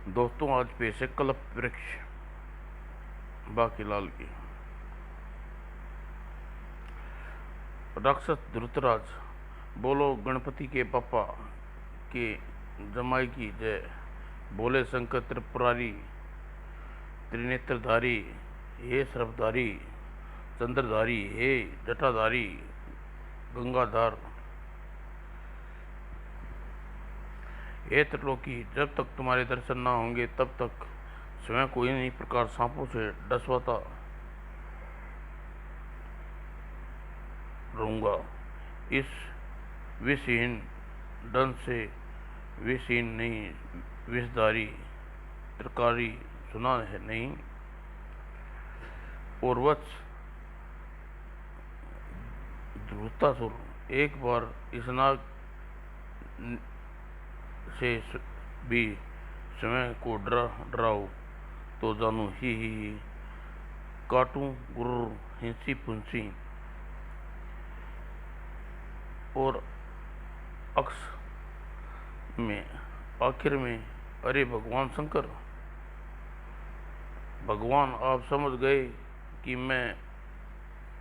दोस्तों, आज पेश है कल्प वृक्ष बाकीलाल की। राक्षस धृतराज, बोलो गणपति के पापा के जमाई की जय। बोले शंकर त्रिपुरारी, त्रिनेत्रधारी, हे सर्वधारी, चंद्रधारी, हे जटाधारी, गंगाधार, हे त्रिलोकी। जब तक तुम्हारे दर्शन ना होंगे तब तक स्वयं को इन्हीं प्रकार सांपों से डसवाता रहूंगा। इस विषहीन डंस से विषहीन नहीं, विषधारी त्रिकारी सुना है नहीं। और वत्स ध्रुतासुर, एक बार इस नाग से भी स्वयं को डराओ तो जानू ही काटूं गुरु हिंसी पुंसी। और अक्स में आखिर में, अरे भगवान शंकर, भगवान आप समझ गए कि मैं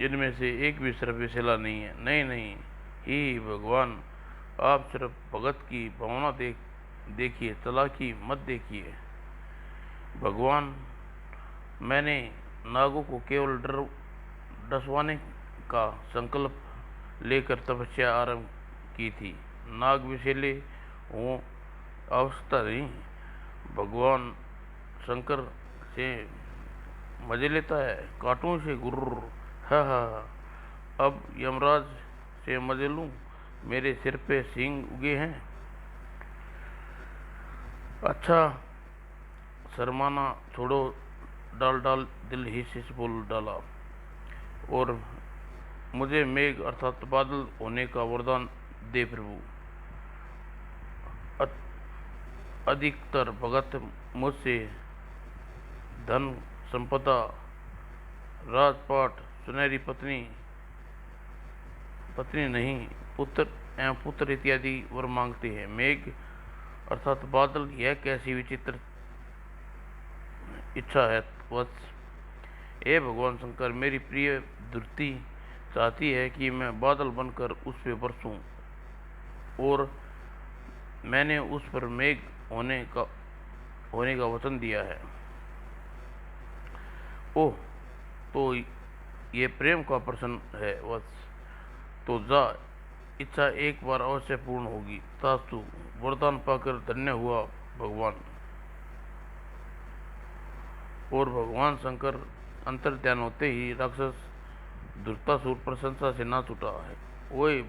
इनमें से एक भी सिर्फ विषैला नहीं है। नहीं नहीं, ही भगवान, आप सिर्फ भगत की भावना देखिए, चालाकी मत देखिए। भगवान, मैंने नागों को केवल डसवाने का संकल्प लेकर तपस्या आरंभ की थी। नाग विषैले हो आवश्यकता नहीं। भगवान शंकर से मजे लेता है, काटूं से गुर्र, हा हा। अब यमराज से मजे लूं, मेरे सिर पे सींग उगे हैं। अच्छा, शर्माना छोड़ो, डाल डाल दिल ही से बोल डाला। और मुझे मेघ अर्थात बादल होने का वरदान दे प्रभु। अधिकतर भगत मुझसे धन संपदा, राजपाट, सुनहरी पत्नी पत्नी नहीं, पुत्र एवं पुत्र इत्यादि वर मांगते हैं। मेघ अर्थात बादल, यह कैसी विचित्र इच्छा है वत्स। हे भगवान शंकर, मेरी प्रिय धृति चाहती है कि मैं बादल बनकर उस पे बरसूं, और मैंने उस पर मेघ होने का वचन दिया है। ओह, तो ये प्रेम का प्रश्न है वत्स। तो जा, इच्छा एक बार अवश्य पूर्ण होगी। तास्तु, वरदान पाकर धन्य हुआ भगवान। और भगवान शंकर अंतर्ध्यान होते ही राक्षस धृतासुर प्रशंसा से नाच उठा है। ओए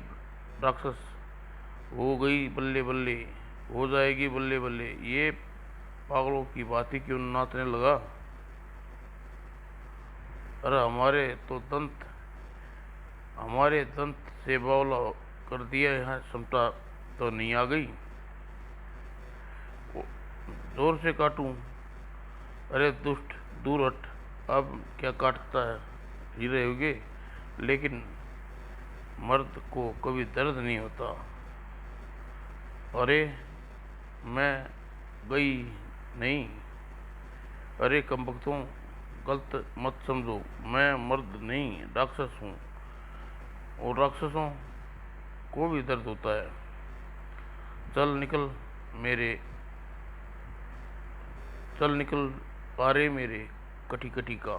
राक्षस, हो गई बल्ले बल्ले, हो जाएगी बल्ले बल्ले, ये पागलों की बातें क्यों नाचने लगा। अरे हमारे दंत से बावला कर दिया, यहाँ समटा तो नहीं आ गई। जोर से काटूं, अरे दुष्ट दूर हट। अब क्या काटता है, ही रहोगे। लेकिन मर्द को कभी दर्द नहीं होता। अरे मैं गई नहीं। अरे कमबख्तों, गलत मत समझो, मैं मर्द नहीं राक्षस हूँ, और राक्षसों को भी दर्द होता है। चल निकल मेरे, चल निकल पारे मेरे कटी कटी का।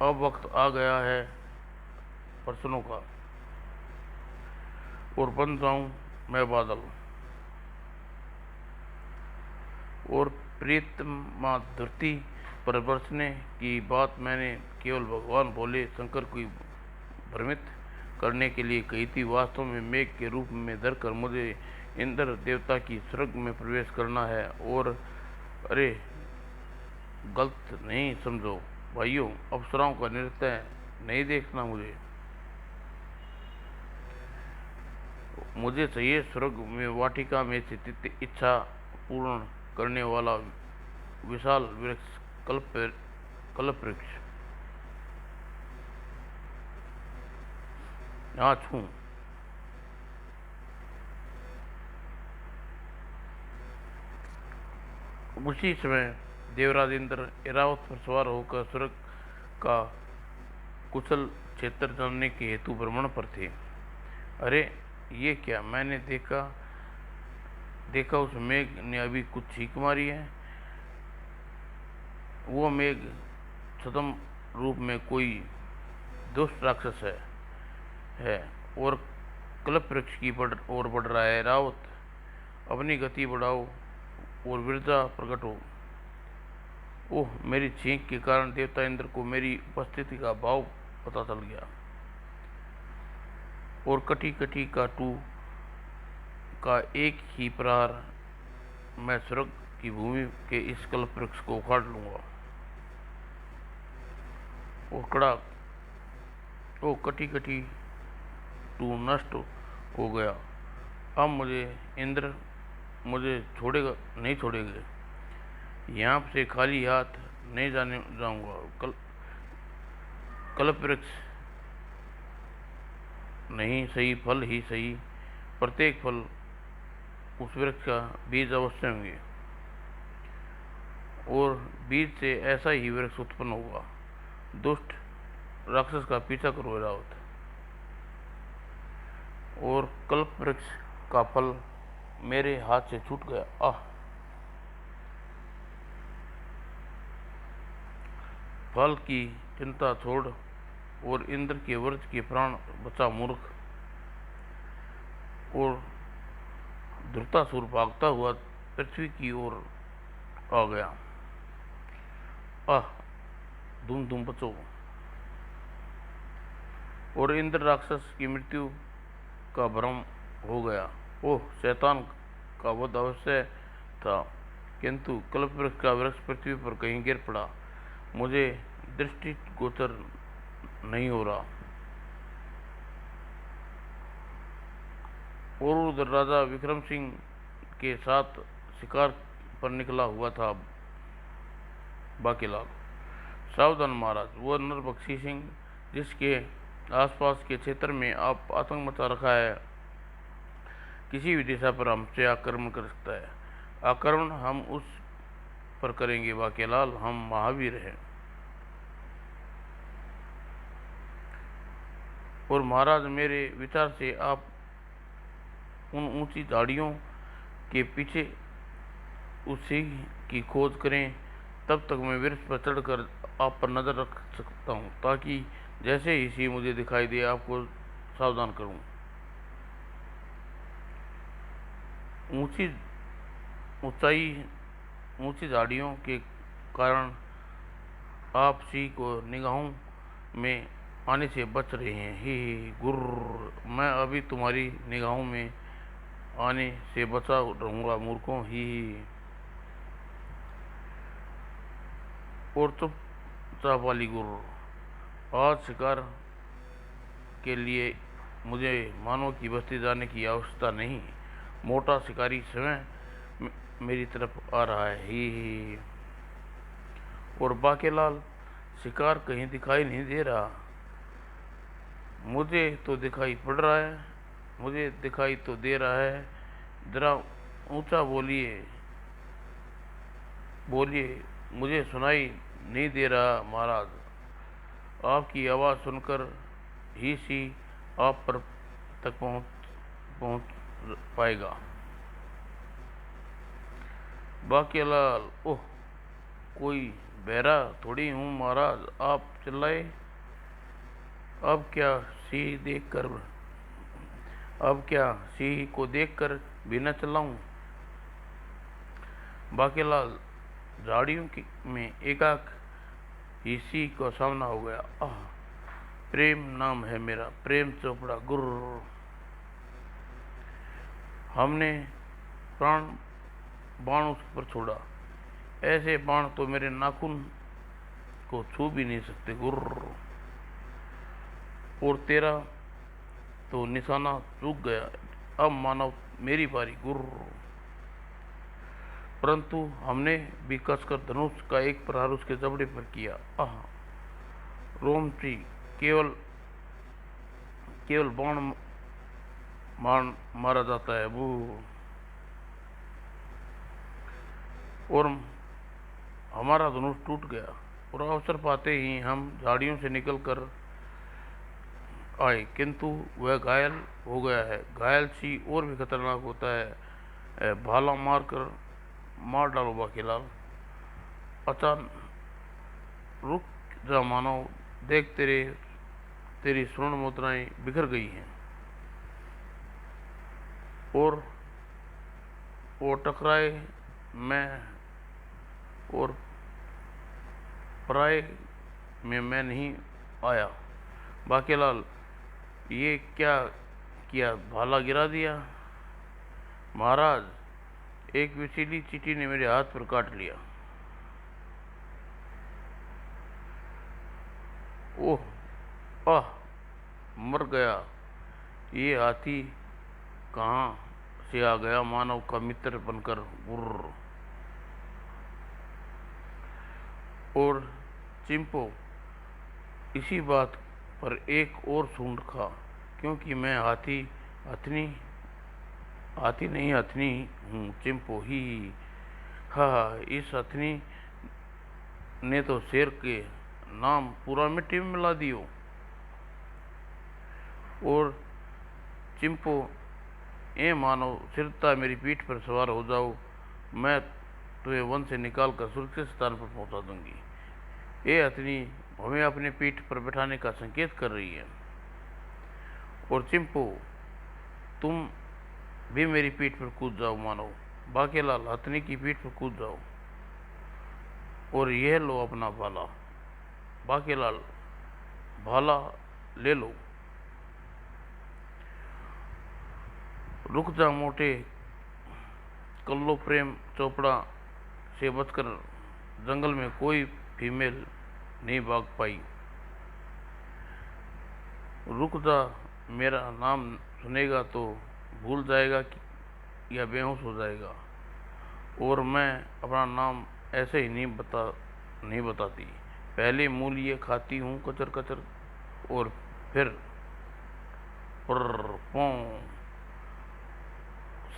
अब वक्त आ गया है प्रश्नों का, और बन जाऊं मैं बादल। और प्रीतमा धरती पर बरसने की बात मैंने केवल भगवान भोले शंकर को भ्रमित करने के लिए कही थी। वास्तव में मेघ के रूप में धरकर मुझे इंद्र देवता की स्वर्ग में प्रवेश करना है। और अरे गलत नहीं समझो भाइयों, अप्सराओं का नृत्य नहीं देखना मुझे चाहिए स्वर्ग में वाटिका में स्थित इच्छा पूर्ण करने वाला विशाल वृक्ष, कल्प वृक्ष। यहाँ छू। उसी समय देवराज इंद्र ऐरावत पर सवार होकर स्वर्ग का कुशल क्षेत्र जानने के हेतु भ्रमण पर थे। अरे ये क्या, मैंने देखा देखा उस मेघ ने अभी कुछ छींक मारी है। वो मेघ छद्म रूप में कोई दुष्ट राक्षस है और कल्प वृक्ष की ओर बढ़ रहा है। रावत, अपनी गति बढ़ाओ और वीरता प्रकट हो। ओह, मेरी छींक के कारण देवता इंद्र को मेरी उपस्थिति का भाव पता चल गया और कटी कटी काटू का एक ही प्रहार मैं स्वर्ग की भूमि के इस कल्प वृक्ष को उखाड़ लूंगा। वो कड़ा वो कटी कटी टू नष्ट हो गया। अब इंद्र मुझे छोड़ेगा नहीं छोड़ेंगे। यहाँ से खाली हाथ नहीं जाने जाऊंगा। कल्प वृक्ष नहीं सही, फल ही सही, प्रत्येक फल उस वृक्ष का बीज अवश्य होंगे और बीज से ऐसा ही वृक्ष उत्पन्न होगा। दुष्ट राक्षस का पीछा करो रावत, और कल्प वृक्ष का फल मेरे हाथ से छूट गया। आह, फल की चिंता छोड़ और इंद्र के वज्र के प्राण बचा मूर्ख। और धृतासुर भागता हुआ पृथ्वी की ओर आ गया। आह, धूम धूम बचो। और इंद्र राक्षस की मृत्यु का भ्रम हो गया। ओह, शैतान का वध अवश्य था, किंतु कल्प वृक्ष का वृक्ष पृथ्वी पर कहीं गिर पड़ा। मुझे दृष्टि गोचर नहीं हो रहा। और उधर राजा विक्रम सिंह के साथ शिकार पर निकला हुआ था बाकीलाल। सावधान महाराज, वो नरबख्शी सिंह जिसके आसपास के क्षेत्र में आप आतंक मचा रखा है, किसी भी दिशा पर हमसे आक्रमण कर सकता है। आक्रमण हम उस पर करेंगे बाकीलाल, हम महावीर हैं। और महाराज, मेरे विचार से आप उन ऊंची झाड़ियों के पीछे उसी की खोज करें। तब तक मैं वृक्ष पर चढ़कर आप पर नजर रख सकता हूँ, ताकि जैसे ही सी मुझे दिखाई दे आपको सावधान करूँ। ऊंची झाड़ियों के कारण आप सी को निगाहों में आने से बच रहे हैं। ही गुर्र, मैं अभी तुम्हारी निगाहों में आने से बचा रहूंगा मूर्खों। ही और चुपचाप वाली गुरु, आज शिकार के लिए मुझे मानव की बस्ती जाने की आवश्यकता नहीं। मोटा शिकारी स्वयं मेरी तरफ आ रहा है। ही और बाकेलाल, शिकार कहीं दिखाई नहीं दे रहा। मुझे तो दिखाई पड़ रहा है, मुझे दिखाई तो दे रहा है। जरा ऊंचा बोलिए बोलिए, मुझे सुनाई नहीं दे रहा महाराज। आपकी आवाज़ सुनकर ही सी आप पर तक पहुंच पाएगा। बाकीलाल, ओह, कोई बहरा थोड़ी हूँ महाराज, आप चिल्लाए। अब क्या सी को देखकर भी न चिल्लाऊं। बाकीलाल, झाड़ियों में एकाक ही सी को सामना हो गया। आह, प्रेम नाम है मेरा, प्रेम चोपड़ा गुर्र। हमने प्राण बाण उस पर छोड़ा, ऐसे बाण तो मेरे नाखून को छू भी नहीं सकते गुर्र। और तेरा तो निशाना चूक गया, अब मानो मेरी बारी गुर्र। परंतु हमने भी कसकर धनुष का एक प्रहार उसके जबड़े पर किया। आह, रोमची, केवल बाण मारा जाता है वो। और हमारा धनुष टूट गया और अवसर पाते ही हम झाड़ियों से निकल कर आए, किंतु वह घायल हो गया है। घायल सी और भी खतरनाक होता है। भाला मार डालो बाकीलाल। अचानक रुक जा मानव, देख तेरी स्वर्ण मुद्राएं बिखर गई हैं और वो टकराए मैं और पराये में मैं नहीं आया। बाकीलाल, ये क्या किया? भाला गिरा दिया? महाराज, एक विषैली चींटी ने मेरे हाथ पर काट लिया। ओह, आह, मर गया। ये हाथी कहाँ से आ गया मानव का मित्र बनकर? गुर्र। और चिंपो इसी बात पर एक और सूंड खा, क्योंकि मैं हाथी नहीं हथनी हूँ। चिंपो ही हा, इस हथनी ने तो शेर के नाम पूरा मिट्टी में मिला दियो। और चिंपो, ए मानव, सिरता मेरी पीठ पर सवार हो जाओ, मैं तुम्हें वन से निकाल कर सुरक्षित स्थान पर पहुंचा दूंगी। ये हथनी हमें अपने पीठ पर बैठाने का संकेत कर रही है। और चिंपू, तुम भी मेरी पीठ पर कूद जाओ मानव। बाकीलाल, हथनी की पीठ पर कूद जाओ और यह लो अपना भाला। बाकीलाल, भाला ले लो। रुक जा मोटे, कल्लो प्रेम चोपड़ा से बचकर जंगल में कोई फीमेल नहीं भाग पाई। रुक जा, मेरा नाम सुनेगा तो भूल जाएगा या बेहोश हो जाएगा। और मैं अपना नाम ऐसे ही नहीं बताती। पहले मूलिये खाती हूँ कचर कचर और फिर पर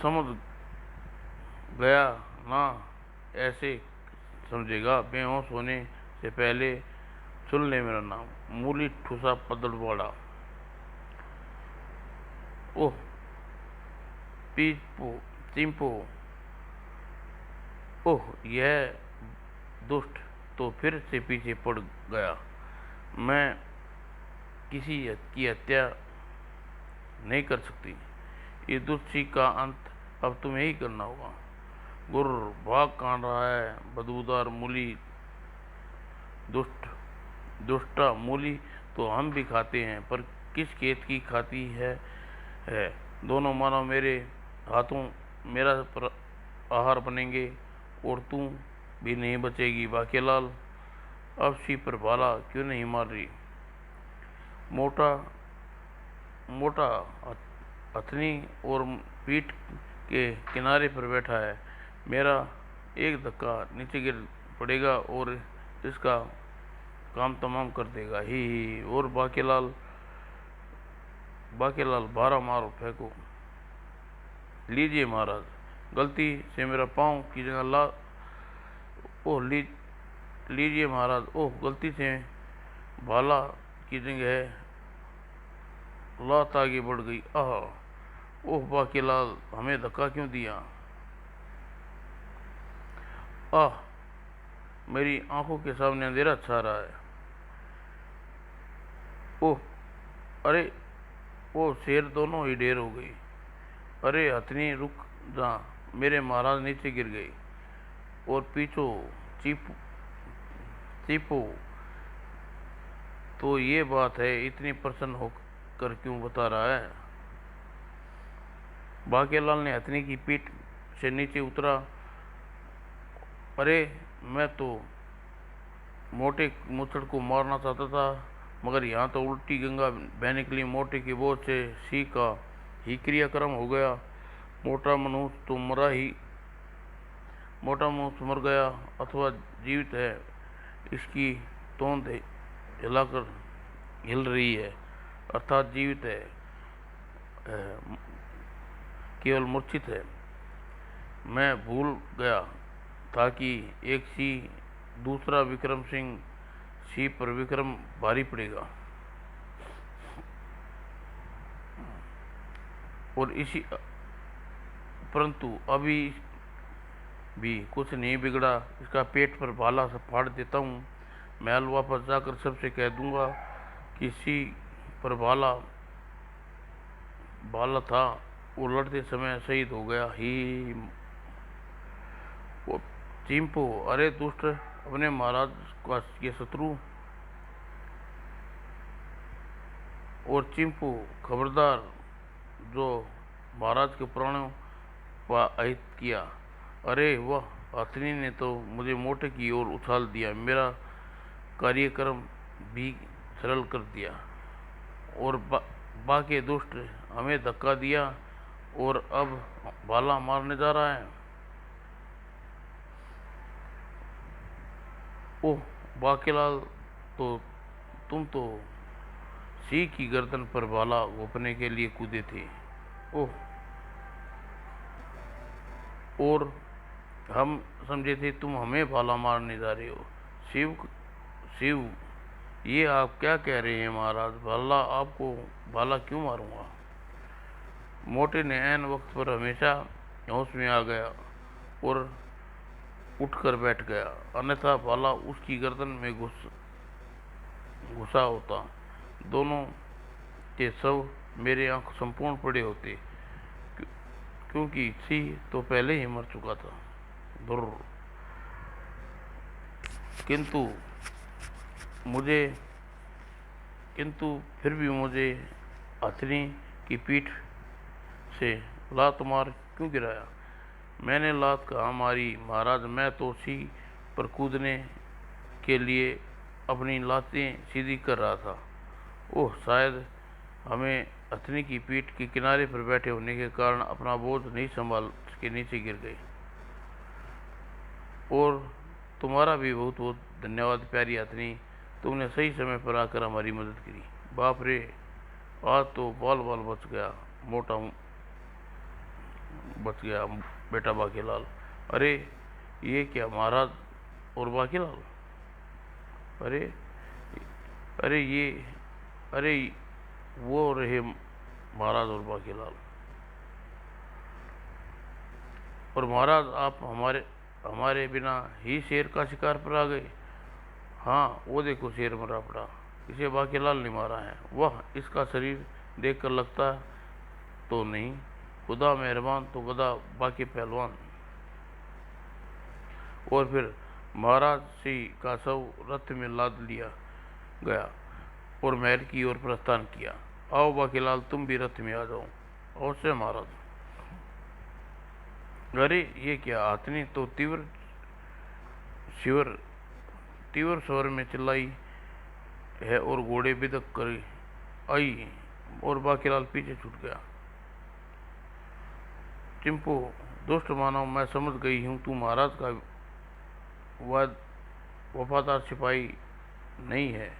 समझ गया ना? ऐसे समझेगा। बेहोश होने से पहले सुन ले मेरा नाम, मूली ठूसा पदड़वाड़ा। ओह चिंपो, ओह, यह दुष्ट तो फिर से पीछे पड़ गया। मैं किसी की हत्या नहीं कर सकती। ये दुष्टी का अंत अब तुम्हें ही करना होगा। गुर्र, भाग कहाँ रहा है बदबूदार मूली? दुष्टा मूली तो हम भी खाते हैं, पर किस खेत की खाती है। दोनों मानव मेरे हाथों मेरा आहार बनेंगे और तू भी नहीं बचेगी। बाकीलाल, अब सी पर भाला क्यों नहीं मार रही? मोटा हथनी और पीठ के किनारे पर बैठा है। मेरा एक धक्का नीचे गिर पड़ेगा और इसका काम तमाम कर देगा। ही। और बाकीलाल, 12 मारो, फेंको। लीजिए महाराज, गलती से मेरा पाँव की जगह लीजिए महाराज। ओह, गलती से भाला की जगह लात आगे बढ़ गई। ओह बाकीलाल, हमें धक्का क्यों दिया? मेरी आंखों के सामने अंधेरा छा रहा है। ओह, अरे, वो शेर दोनों ही ढेर हो गई। अरे हथनी, रुक जा, मेरे महाराज नीचे गिर गए। और पीछो चीपो, तो ये बात है, इतनी प्रसन्न होकर क्यों बता रहा है? बाकीलाल ने हथनी की पीठ से नीचे उतरा। अरे, मैं तो मोटे मुचड़ को मारना चाहता था, मगर यहाँ तो उल्टी गंगा बहने के लिए मोटे की बोझ से सी का ही क्रियाक्रम हो गया। मोटा मनुष्य मर गया अथवा जीवित है, इसकी तोंद हिलाकर हिल रही है, अर्थात जीवित है, केवल मूर्छित है। मैं भूल गया था कि एक सी दूसरा विक्रम सिंह सी पर विक्रम भारी पड़ेगा। और इसी परंतु अभी भी कुछ नहीं बिगड़ा, इसका पेट पर भाला सा फाड़ देता हूँ। महल वापस जाकर सबसे कह दूंगा कि सी पर भाला भाला था, वो लड़ते समय शहीद हो गया ही। वो चिंपू, अरे दुष्ट, अपने महाराज का ये शत्रु। और चिंपू, खबरदार, जो महाराज के प्राणों का अहित किया। अरे वह हथनी ने तो मुझे मोटे की ओर उछाल दिया, मेरा कार्यक्रम भी सरल कर दिया। और बाकी दुष्ट हमें धक्का दिया और अब भाला मारने जा रहा है। ओह बाकीलाल, तो तुम तो सी की गर्दन पर भाला घोंपने के लिए कूदे थे। ओह, और हम समझे थे तुम हमें भाला मारने जा रहे हो। शिव शिव, ये आप क्या कह रहे हैं महाराज? भाला क्यों मारूंगा? मोटे ने ऐन वक्त पर हमेशा होश में आ गया और उठकर बैठ गया, अन्यथा भाला उसकी गर्दन में घुसा होता। दोनों के शव मेरे आंख संपूर्ण पड़े होते, क्योंकि सी तो पहले ही मर चुका था। दुर्र। किंतु फिर भी मुझे हथनी की पीठ से लात मार क्यों गिराया? मैंने लात कहाँ मारी महाराज, मैं तो सी पर कूदने के लिए अपनी लातें सीधी कर रहा था। ओह, शायद हमें हथनी की पीठ के किनारे पर बैठे होने के कारण अपना बोझ नहीं संभाल के नीचे गिर गए। और तुम्हारा भी बहुत बहुत धन्यवाद प्यारी हथनी, तुमने सही समय पर आकर हमारी मदद करी। बाप रे, आज तो बाल बाल बच गया, मोटा बच गया बेटा बाकीलाल। अरे ये क्या महाराज और बाकीलाल? अरे अरे ये अरे वो रहे महाराज और बाकीलाल। और महाराज, आप हमारे बिना ही शेर का शिकार पर आ गए। हाँ, वो देखो शेर मरा पड़ा, इसे बाकीलाल ने मारा है। वह इसका शरीर देखकर लगता तो नहीं, खुदा मेहरबान, तो गधा बाकी पहलवान। और फिर महाराज सिंह का शव रथ में लाद लिया गया और महल की ओर प्रस्थान किया। आओ बाकीलाल, तुम भी रथ में आ जाओ। अवश्य महाराज। अरे ये क्या? हथनी तो तीव्र स्वर में चिल्लाई है और घोड़े बिदक कर आई और बाकीलाल पीछे छूट गया। चिंपू, दुष्ट मानव, मैं समझ गई हूँ तू महाराज का वफादार सिपाही नहीं है।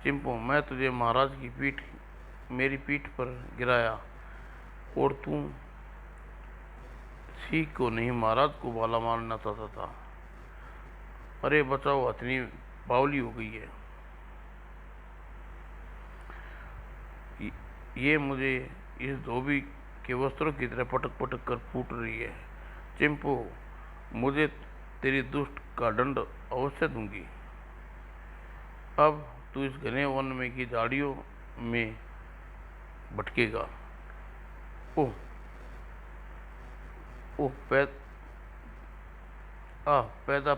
चिंपू, मैं तुझे महाराज की मेरी पीठ पर गिराया और तू सीख को नहीं महाराज को भाला मारना चाहता था। अरे बचाओ, हथनी बावली हो गई है। ये मुझे इस धोबी के वस्त्रों की तरह पटक पटक कर फूट रही है। चिंपू, मुझे तेरी दुष्ट का दंड अवश्य दूंगी। अब तू इस घने वन में की झाड़ियों में भटकेगा। ओह ओह, पैदा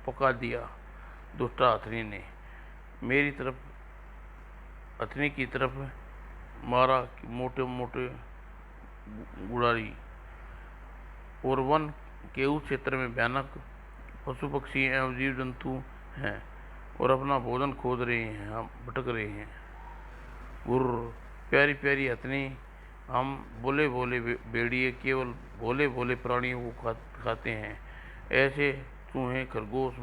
पका दिया दुष्टा हथनी ने। मेरी तरफ हथनी की तरफ मारा मोटे मोटे गुड़ारी। और वन के उस क्षेत्र में भयानक पशु पक्षी एवं जीव जंतु हैं और अपना भोजन खोज रहे हैं, हम भटक रहे हैं। गुर्र, प्यारी प्यारी हथनी, हम भोले भोले भेड़िए केवल भोले भोले प्राणियों को खाते हैं। ऐसे चूहे, खरगोश,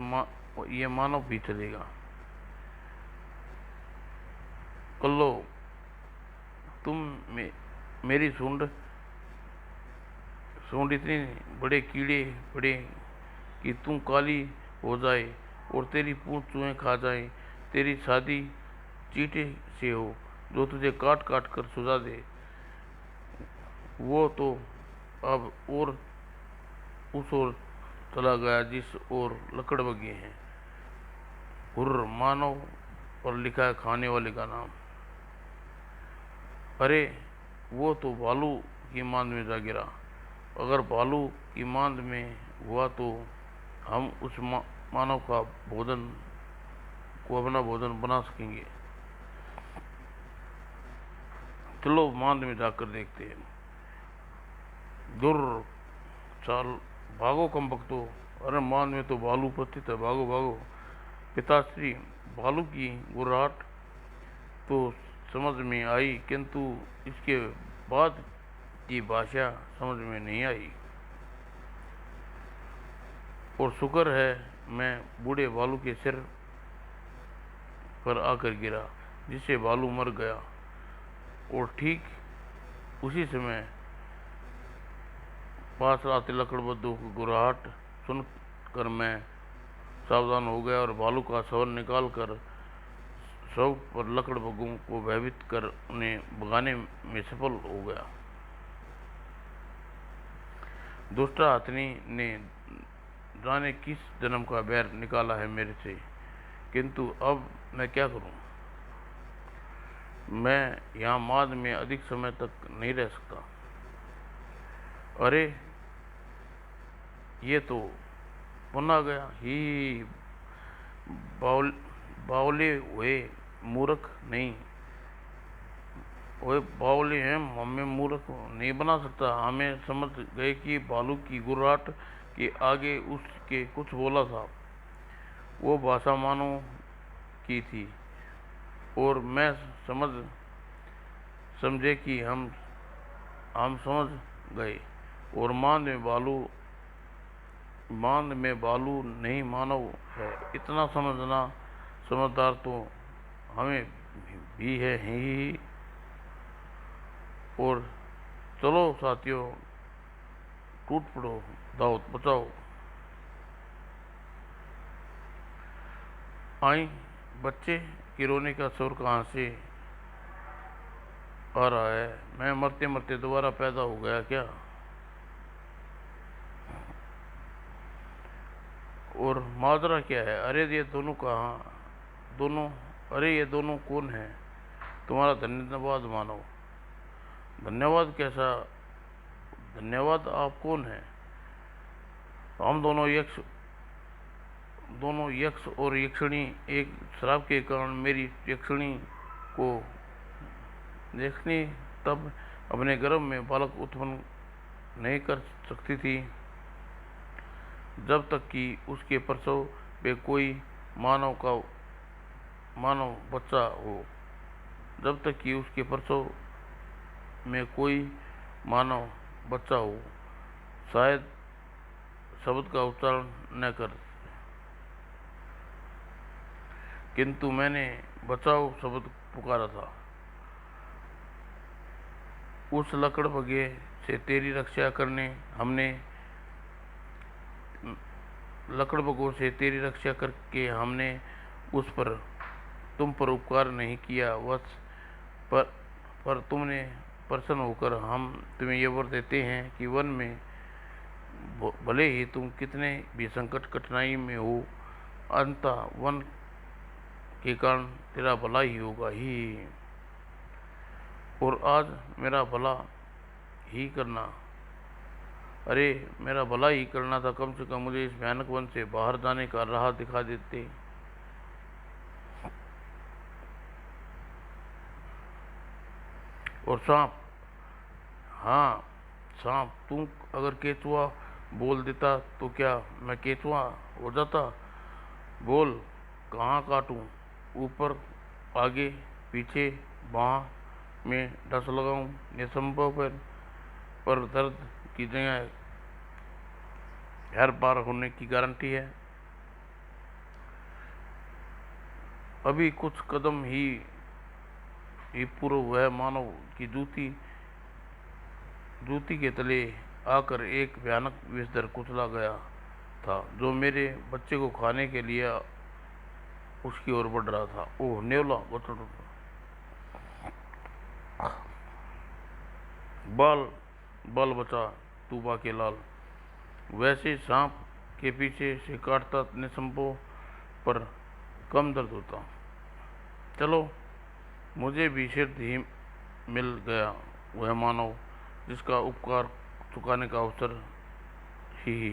ये मानव भी चलेगा। कल्लो, तुम मेरी सूंड इतने बड़े कीड़े पड़े कि तू काली हो जाए और तेरी पूंछ चूहे खा जाए। तेरी शादी चींटे से हो जो तुझे काट काट कर सुझा दे। वो तो अब और उस ओर चला गया जिस ओर लकड़ बगे हैं। हुर्र मानव पर लिखा है खाने वाले का नाम। अरे वो तो भालू की मांद में जा गिरा। अगर भालू की मांद में हुआ तो हम उस मानव का भोजन को अपना भोजन बना सकेंगे। चलो मांद में जाकर देखते हैं। दुर चाल भागो कम भक्तो। अरे मांद में तो भालू उपस्थित है, भागो भागो। पिताश्री, भालू की गुर्राहट तो समझ में आई किंतु इसके बाद की भाषा समझ में नहीं आई। और शुक्र है मैं बूढ़े भालू के सिर पर आकर गिरा जिससे भालू मर गया। और ठीक उसी समय पास आते लकड़बग्घों की गुर्राहट सुनकर मैं सावधान हो गया और भालू का शव निकाल कर शव पर लकड़बग्घों को भयभीत कर उन्हें भगाने में सफल हो गया। दुष्टा हथनी ने जाने किस जन्म का बैर निकाला है मेरे से, किंतु अब मैं क्या करूं। मैं यहाँ माद में अधिक समय तक नहीं रह सकता। अरे ये तो पुनः गया ही। बावले हुए मूर्ख नहीं, वे बावले हैं, हमें मूर्ख नहीं बना सकता। हमें समझ गए कि भालू की गुर्राहट के आगे उसके कुछ बोला था। वो भाषा मानव की थी और मैं समझे कि हम समझ गए। और मांद में भालू नहीं मानव है, इतना समझना समझदार तो हमें भी है ही। और चलो साथियों, टूट पड़ो, दाऊद बचाओ। आई बच्चे के रोने का शोर कहाँ से आ रहा है। मैं मरते मरते दोबारा पैदा हो गया क्या। और माजरा क्या है। अरे ये दोनों कहाँ, दोनों, अरे ये दोनों कौन है। तुम्हारा धन्यवाद मानो। धन्यवाद कैसा धन्यवाद, आप कौन हैं। हम दोनों यक्ष और यक्षिणी एक श्राप के कारण मेरी यक्षिणी को देखनी तब अपने गर्भ में बालक उत्पन्न नहीं कर सकती थी जब तक कि उसके प्रसव पे कोई मानव बच्चा हो। जब तक कि उसके प्रसव में कोई मानव बच्चा हो शायद शब्द का उच्चारण न कर। किंतु मैंने बचाओ शब्द पुकारा था। उस लकड़बग्घे से तेरी रक्षा करने हमने लकड़बग्घों से तेरी रक्षा करके हमने तुम पर उपकार नहीं किया वत्स। पर तुमने प्रसन्न होकर हम तुम्हें ये वर देते हैं कि वन में भले ही तुम कितने भी संकट कठिनाई में हो, अंततः वन के कारण तेरा भला ही होगा ही। और आज मेरा भला ही करना, अरे मेरा भला ही करना था। कम से कम मुझे इस भयानक वन से बाहर जाने का राह दिखा देते। और सांप, हाँ सांप, तुम अगर केचुआ बोल देता तो क्या मैं केचुआ हो जाता। बोल, कहाँ काटूं, ऊपर, आगे, पीछे, बाँह में डस लगाऊं। निसंभव पर दर्द की जगह हर बार होने की गारंटी है। अभी कुछ कदम ही पूर्व वह मानव की जूती के तले आकर एक भयानक विषधर कुचला गया था जो मेरे बच्चे को खाने के लिए उसकी ओर बढ़ रहा था। ओह नेवला, बाल बाल बचा तू बाके लाल। वैसे सांप के पीछे से काटता निसंभव पर कम दर्द होता। चलो मुझे भी सिर्फ ही मिल गया वह मानव जिसका उपकार चुकाने का अवसर ही।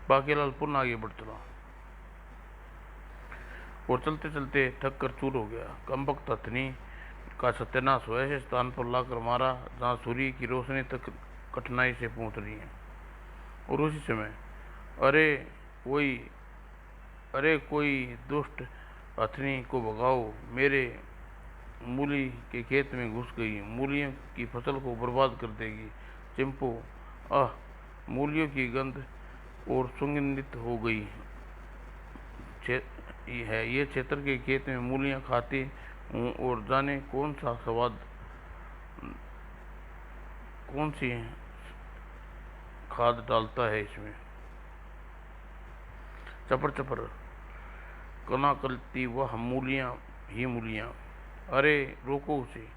बाकेलाल पुनः आगे बढ़ चला और चलते चलते थक कर चूर हो गया। कमबख्त हथनी का सत्यानाश ऐसे स्थान पर लाकर मारा जहाँ सूर्य की रोशनी तक कठिनाई से पहुंच रही है। और उसी समय अरे वही अरे कोई दुष्ट हथनी को भगाओ, मेरे मूली के खेत में घुस गई, मूलियों की फसल को बर्बाद कर देगी। चिंपू आह, मूलियों की गंध और सुगंधित हो गई है। ये क्षेत्र के खेत में मूलियां खाती हूँ और जाने कौन सा स्वाद, कौन सी खाद डालता है इसमें। चपर चपर कना करती वह मूलियां ही मूलियां। अरे रोको उसे,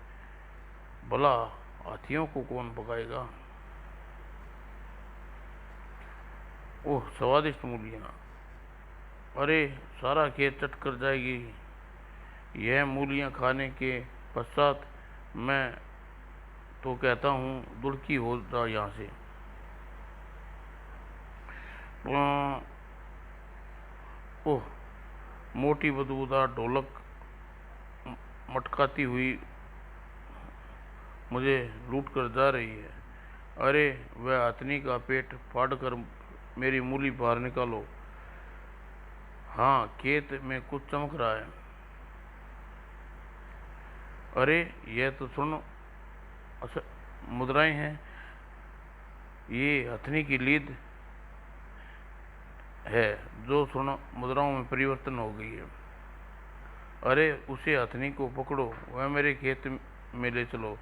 भला हाथियों को कौन पकाएगा। ओह स्वादिष्ट मूलियां, अरे सारा खेत चट कर जाएगी यह मूलियां खाने के पश्चात। मैं तो कहता हूँ दुड़की हो जा यहाँ से। ओह मोटी बदबूदार ढोलक मटकाती हुई मुझे लूट कर जा रही है। अरे वह हथनी का पेट फाड़ कर मेरी मूली बाहर निकालो। हाँ खेत में कुछ चमक रहा है। अरे यह तो सुनो मुद्राएं हैं, ये हथनी की लीद है जो सुनो मुद्राओं में परिवर्तन हो गई है। अरे उसे हथनी को पकड़ो, वह मेरे खेत में ले चलो।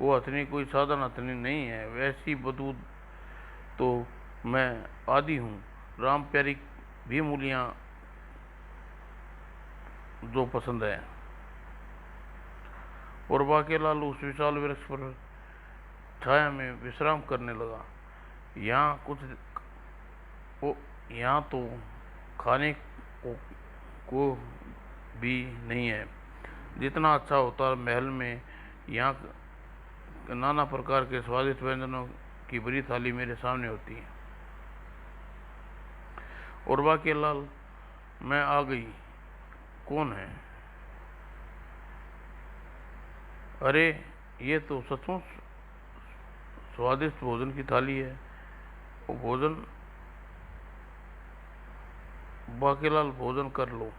वो हथनी कोई साधारण हथनी नहीं है, वैसी बदबू तो मैं आदी हूँ। राम प्यारी भी मूलियाँ जो पसंद है। और बाकेलाल उस विशाल वृक्ष पर छाया में विश्राम करने लगा। यहाँ यहाँ तो खाने को भी नहीं है। जितना अच्छा होता महल में, यहाँ नाना प्रकार के स्वादिष्ट व्यंजनों की बड़ी थाली मेरे सामने होती है। और बाकेलाल मैं आ गई, कौन है। अरे ये तो सचमुच स्वादिष्ट भोजन की थाली है। वो भोजन बाकेलाल भोजन कर लो।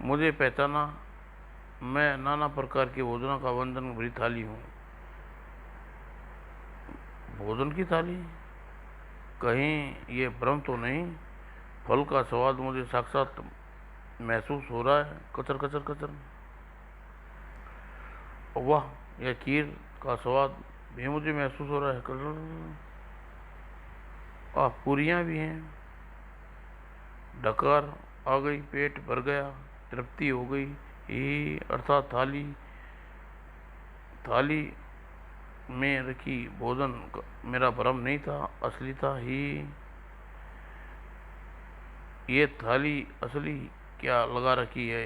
मुझे पहचाना, मैं नाना प्रकार के भोजनों का व्यंजन भरी थाली हूँ। भोजन की थाली, कहीं ये भ्रम तो नहीं। फल का स्वाद मुझे साक्षात महसूस हो रहा है। कचर कचर कचर। वाह, यह खीर का स्वाद भी मुझे महसूस हो रहा है। कचर। पूरियाँ भी हैं। डकार आ गई, पेट भर गया, तृप्ति हो गई। ही अर्थात थाली में रखी भोजन मेरा भ्रम नहीं था, असली था ही। ये थाली असली क्या लगा रखी है।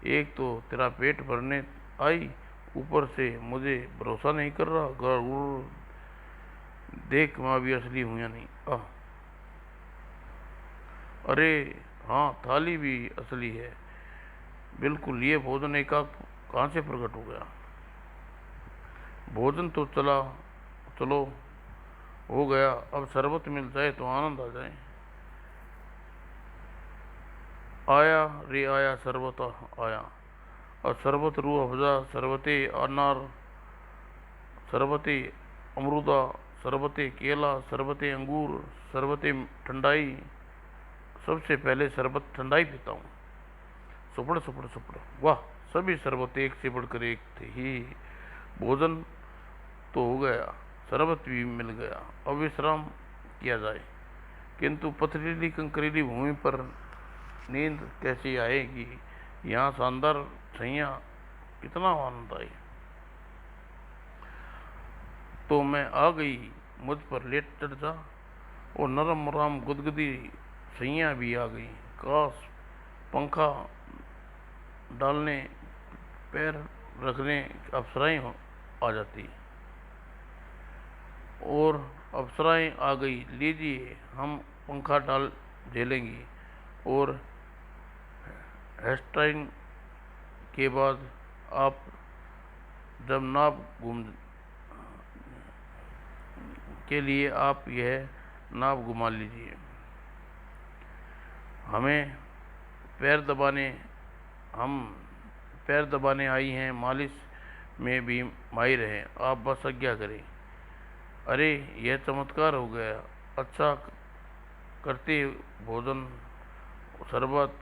एक तो तेरा पेट भरने आई, ऊपर से मुझे भरोसा नहीं कर रहा। देख माँ भी असली हूँ या नहीं। अरे हाँ, थाली भी असली है बिल्कुल। ये भोजन एकाएक कहाँ से प्रकट हो गया। भोजन तो चलो हो गया। अब शरबत मिल जाए तो आनंद आ जाए। आया रे आया शरबत आया। और शरबत रूह अफ़ज़ा, शरबते अनार, शरबते अमरूदा, शरबते केला, शरबते अंगूर, शरबते ठंडाई। सबसे पहले शरबत ठंडाई पीता हूँ। सुपड़ सुपड़ सुपड़। वाह, सभी शरबत एक से बढ़कर एक थे ही। भोजन तो हो गया, शरबत भी मिल गया, अब विश्राम किया जाए। किंतु पथरीली कंकरीली भूमि पर नींद कैसी आएगी? यहाँ शानदार छैया कितना आनंद आई। तो मैं आ गई, मुझ पर लेट चढ़ जा, और नरम राम गुदगुदी सैया भी आ गई। काश पंखा डालने, पैर रखने अप्सराएं आ जाती, और अप्सराएं आ गई, लीजिए हम पंखा डाल झेलेंगी, और हेस्टाइन के बाद आप जब नाव घूम के लिए आप यह नाव घुमा लीजिए। हमें पैर दबाने हम पैर दबाने आई हैं, मालिश में भी माहिर हैं, आप बस आज्ञा करें। अरे यह चमत्कार हो गया, अच्छा करते भोजन, शरबत,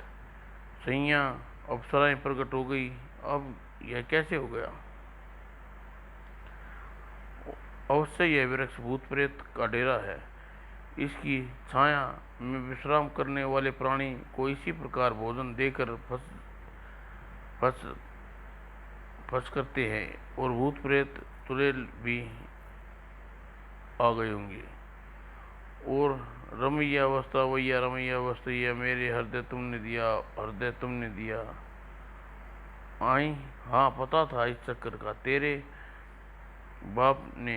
सैया, अप्सराएं प्रकट हो गई। अब यह कैसे हो गया? अवश्य यह वृक्ष भूत प्रेत का डेरा है। इसकी छाया में विश्राम करने वाले प्राणी को इसी प्रकार भोजन देकर फंस करते हैं, और भूत प्रेत चुड़ैल भी आ गए होंगे। और रमैया अवस्था वैया, रमैया अवस्था मेरे हृदय तुमने दिया, हृदय तुमने दिया। आई हाँ, पता था इस चक्कर का, तेरे बाप ने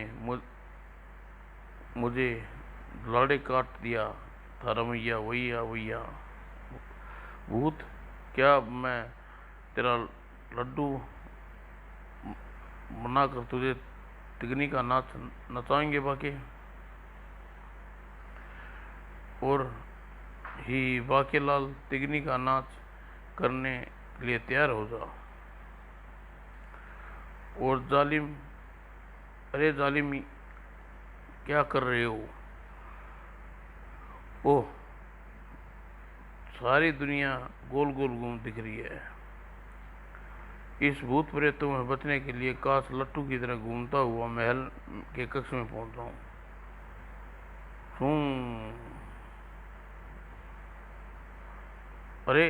मुझे लाड़े काट दिया था। रमैया वैया वैया भूत, क्या मैं तेरा लड्डू बनाकर तुझे तिगनी का नाच नचाएंगे बाके? और ही बाके लाल, तिगनी का नाच करने के लिए तैयार हो जा। और जालिम, अरे जालिम क्या कर रहे हो? ओह, सारी दुनिया गोल गोल घूम दिख रही है। इस भूत प्रेतों में बचने के लिए काश लट्टू की तरह घूमता हुआ महल के कक्ष में पहुंच जाऊं। अरे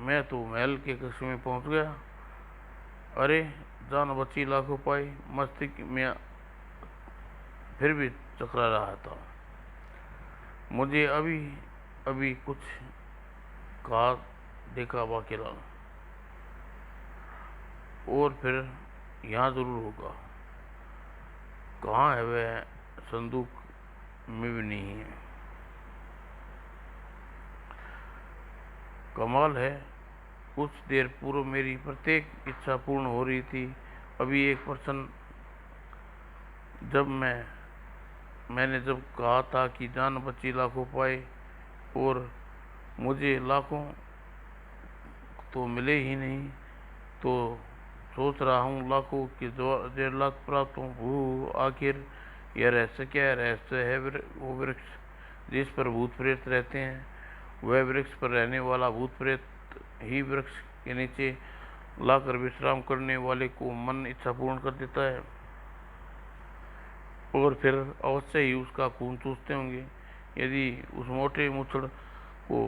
मैं तो महल के कक्ष में पहुंच गया। अरे जान बची लाखों पाई, मस्तिष्क में फिर भी चकरा रहा था। मुझे अभी अभी कुछ कहा देखा बाकीलाल, और फिर यहाँ जरूर होगा। कहाँ है वह? संदूक में भी नहीं है। कमाल है, कुछ देर पूर्व मेरी प्रत्येक इच्छा पूर्ण हो रही थी। अभी एक पर्सन, जब मैंने जब कहा था कि जान बची लाखों पाए, और मुझे लाखों तो मिले ही नहीं, तो सोच रहा हूँ लाखों की जो प्राप्त हूँ। आखिर यह रहस्य क्या है? रहस्य है वो वृक्ष जिस पर भूत प्रेत रहते हैं। वह वृक्ष पर रहने वाला भूत प्रेत ही वृक्ष के नीचे लाकर विश्राम करने वाले को मन इच्छा पूर्ण कर देता है, और फिर अवश्य ही उसका खून चूसते होंगे। यदि उस मोटे मुछड़ को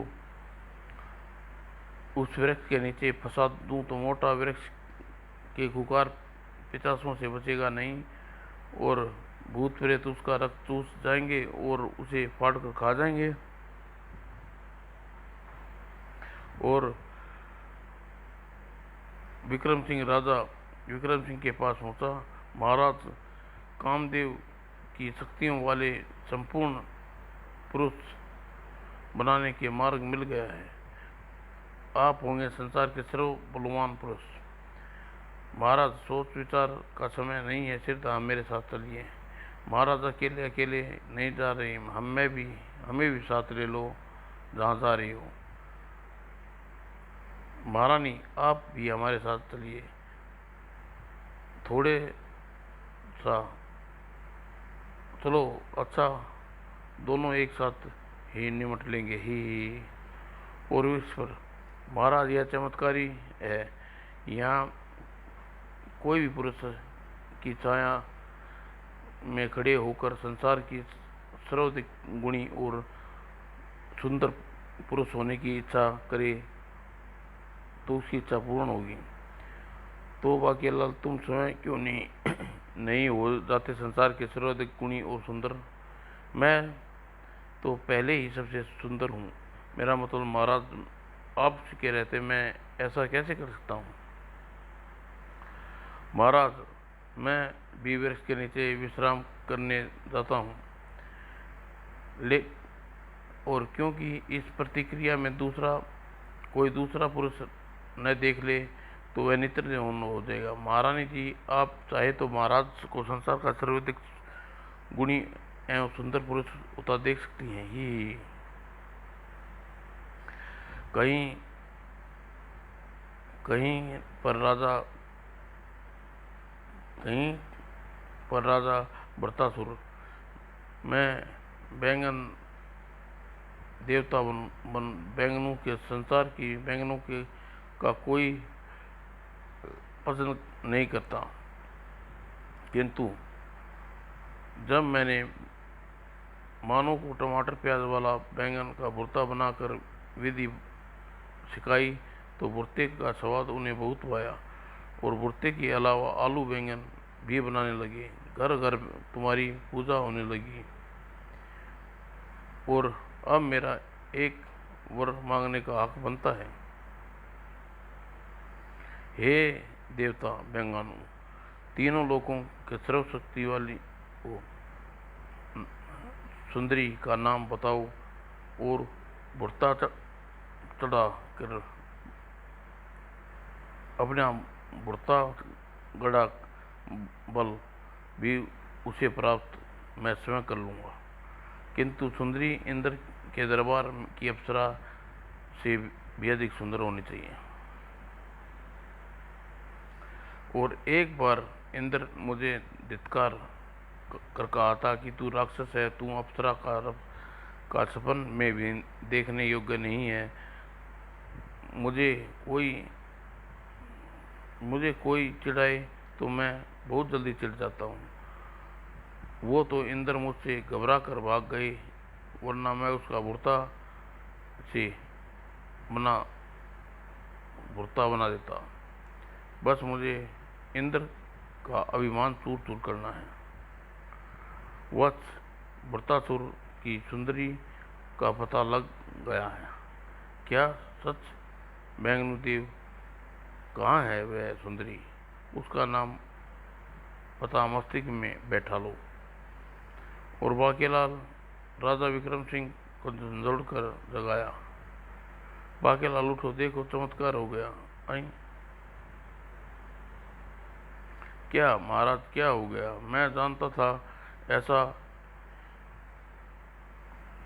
उस वृक्ष के नीचे फंसा दूं तो मोटा वृक्ष के खुकार पिचासों से बचेगा नहीं, और भूत प्रेत उसका रक्त चूस जाएंगे और उसे फाड़ कर खा जाएंगे। और विक्रम सिंह राजा विक्रम सिंह के पास पहुंचा। महाराज, कामदेव की शक्तियों वाले संपूर्ण पुरुष बनाने के मार्ग मिल गया है। आप होंगे संसार के सर्वबलवान पुरुष। महाराज, सोच विचार का समय नहीं है, सिर्फ आप मेरे साथ चलिए। महाराज, अकेले अकेले नहीं जा रही, हमें भी साथ ले लो जहाँ जा रही हो। महारानी, आप भी हमारे साथ चलिए, थोड़े सा चलो। अच्छा, दोनों एक साथ ही निमट लेंगे ही। और इस पर महाराज, यह चमत्कारी है। यहाँ कोई भी पुरुष की छाया में खड़े होकर संसार की सर्वाधिक गुणी और सुंदर पुरुष होने की इच्छा करे तो उसकी इच्छा पूर्ण होगी। तो बाकीलाल तुम स्वयं क्यों नहीं हो जाते संसार के सर्वाधिक गुणी और सुंदर? मैं तो पहले ही सबसे सुंदर हूँ। मेरा मतलब महाराज, आप के रहते मैं ऐसा कैसे कर सकता हूँ? महाराज, मैं भी वृक्ष के नीचे विश्राम करने जाता हूँ, ले और क्योंकि इस प्रतिक्रिया में कोई दूसरा पुरुष न देख ले तो वह नित्य हो जाएगा। महारानी जी, आप चाहे तो महाराज को संसार का सर्वाधिक गुणी एवं सुंदर पुरुष होता देख सकती हैं ही। कहीं कहीं पर राजा कहीं पर राजा वृत्तासुर, मैं बैंगन देवता बैंगनों के संसार की बैंगनों के का कोई पसंद नहीं करता, किंतु जब मैंने मानो को टमाटर प्याज वाला बैंगन का भुर्ता बनाकर विधि सिखाई तो भुर्ते का स्वाद उन्हें बहुत भाया और भुर्ते के अलावा आलू बैंगन भी बनाने लगे। घर घर तुम्हारी पूजा होने लगी और अब मेरा एक वर मांगने का हक बनता है। हे देवता बैंगनों, तीनों लोगों के सर्वशक्ति वाली वो सुंदरी का नाम बताओ और भुर्ता चढ़ा कर अपना भुर्ता गड़ा बल भी उसे प्राप्त मैं स्वयं कर लूँगा, किंतु सुंदरी इंद्र के दरबार की अप्सरा से भी अधिक सुंदर होनी चाहिए। और एक बार इंद्र मुझे धिक्कार कर कहा था कि तू राक्षस है, तू अप्सरा का सपन में भी देखने योग्य नहीं है। मुझे कोई चिढ़ाए तो मैं बहुत जल्दी चिढ़ जाता हूँ। वो तो इंद्र मुझसे घबरा कर भाग गए, वरना मैं उसका भुर्ता बना देता। बस मुझे इंद्र का अभिमान चूर चूर करना है। वत्स, वृत्तासुर की सुंदरी का पता लग गया है क्या? सच? बैंगनुदेव, कहाँ है वह सुंदरी? उसका नाम पता मस्तिष्क में बैठा लो। और बाकीलाल राजा विक्रम सिंह को झंझोड़ कर जगाया। बाकीलाल उठो, देखो चमत्कार हो गया। आई क्या महाराज, क्या हो गया? मैं जानता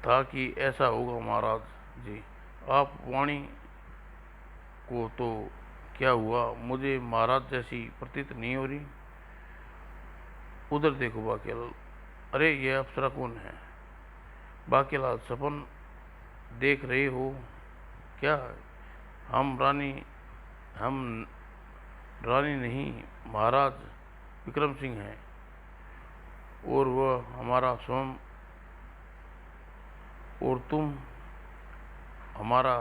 था कि ऐसा होगा महाराज जी। आप वाणी को तो क्या हुआ? मुझे महाराज जैसी प्रतीत नहीं हो रही। उधर देखो बाकीलाल। अरे यह अप्सरा कौन है? बाकीलाल, सपन देख रहे हो क्या? हम रानी नहीं, महाराज विक्रम सिंह हैं और वह हमारा स्वयं, और तुम हमारा